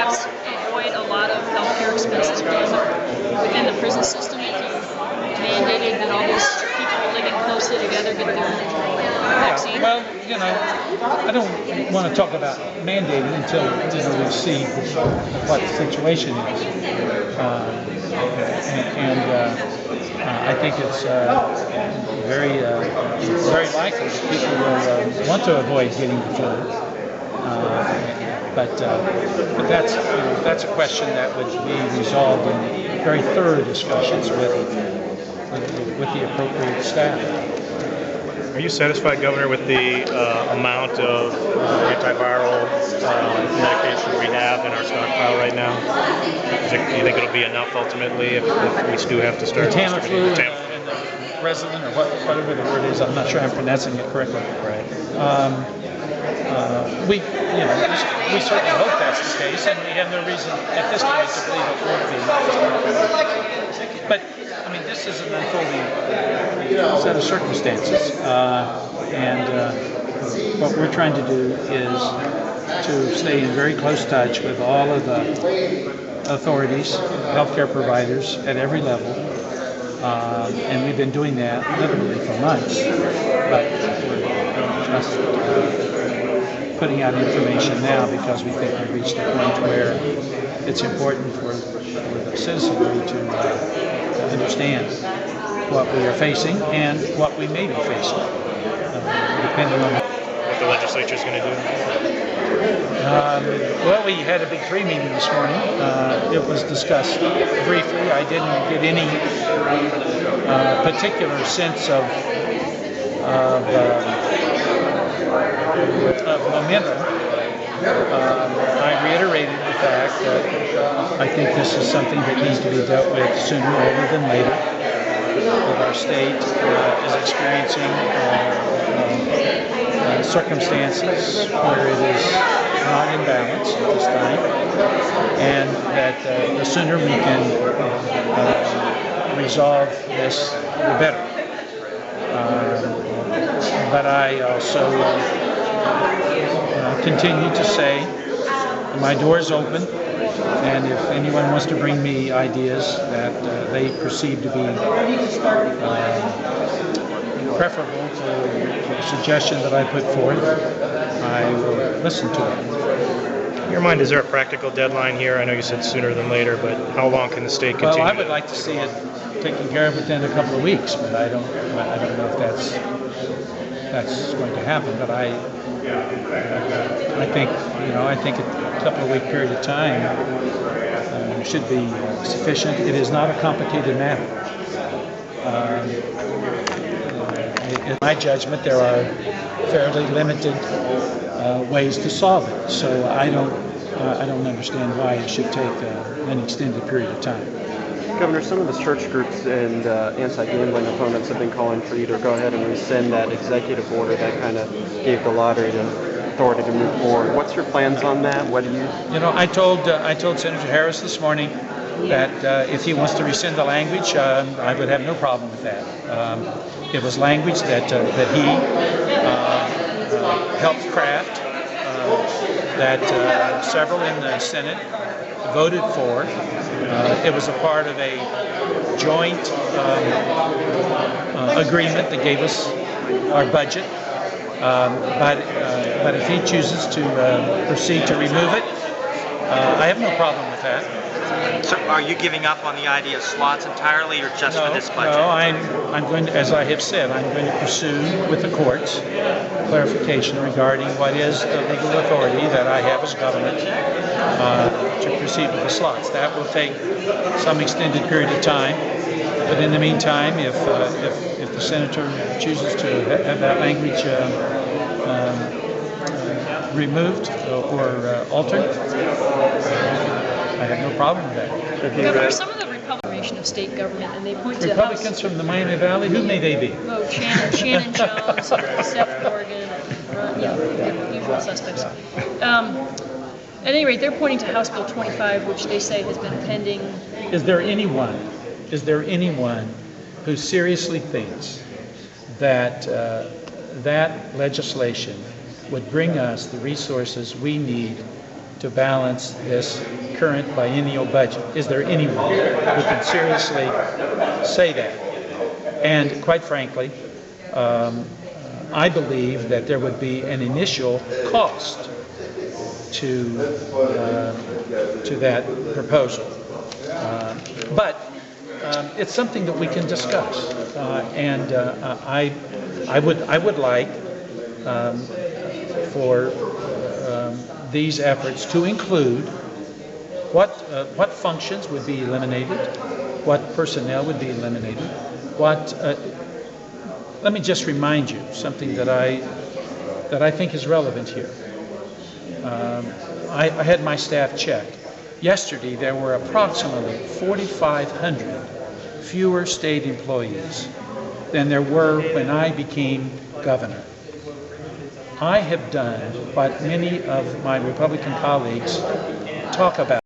perhaps avoid a lot of healthcare expenses within the prison system if you mandated that all these people living closely together get their vaccine? Well, I don't want to talk about mandating until we see what the situation is, I think it's very likely that people will want to avoid getting the flu. But that's a question that would be resolved in very thorough discussions with the appropriate staff. Are you satisfied, Governor, with the amount of antiviral medication we have in our stockpile right now? Do you think it'll be enough ultimately if we do have to start Tamiflu and the Resolin, or whatever the word is? I'm not sure I'm pronouncing it correctly. Right. We certainly hope that's the case, and we have no reason at this point to believe it won't be. But I mean, this is an unfolding set of circumstances, and what we're trying to do is to stay in very close touch with all of the authorities, healthcare providers at every level, and we've been doing that literally for months. But we're just putting out information now because we think we've reached a point where it's important for the citizenry to understand what we are facing and what we may be facing, depending on what the legislature is going to do. Well, we had a big tree meeting this morning. It was discussed briefly. I didn't get any particular sense of momentum. I reiterated the fact that I think this is something that needs to be dealt with sooner rather than later. That our state is experiencing circumstances where it is not in balance at this time, and that the sooner we can resolve this, the better. But I also continue to say my door is open, and if anyone wants to bring me ideas that they perceive to be preferable to the suggestion that I put forth, I will listen to it. In your mind, is there a practical deadline here? I know you said sooner than later, but how long can the state continue? Well, I would like to see it taken care of within a couple of weeks, but I don't know if that's going to happen. But I think a couple of week period of time should be sufficient. It is not a complicated matter. In my judgment, there are fairly limited ways to solve it. So I don't understand why it should take an extended period of time. Governor, some of the church groups and anti-gambling opponents have been calling for you to go ahead and rescind that executive order that kind of gave the lottery the authority to move forward. What's your plans on that? What do you? I told Senator Harris this morning that if he wants to rescind the language, I would have no problem with that. It was language that he helped craft, that several in the Senate voted for. It was a part of a joint agreement that gave us our budget. But if he chooses to proceed to remove it, I have no problem with that. So are you giving up on the idea of slots entirely, or just for this budget? No, I'm going to, as I have said, I'm going to pursue with the courts clarification regarding what is the legal authority that I have as government to proceed with the slots. That will take some extended period of time, but in the meantime, if the senator chooses to have that language removed or altered, I have no problem with that. Governor, some of the Republicans of state government, and they point to Republicans from the Miami Valley, who may they be? Oh, Shannon Jones, Seth Corrigan, the usual suspects. At any rate, they're pointing to House Bill 25, which they say has been pending. Is there anyone who seriously thinks that that legislation would bring us the resources we need to balance this current biennial budget? Is there anyone who can seriously say that? And quite frankly, I believe that there would be an initial cost to that proposal, but it's something that we can discuss, and I would like for these efforts to include what functions would be eliminated, what personnel would be eliminated, let me just remind you something that I think is relevant here. I had my staff check. Yesterday there were approximately 4,500 fewer state employees than there were when I became governor. I have done what many of my Republican colleagues talk about.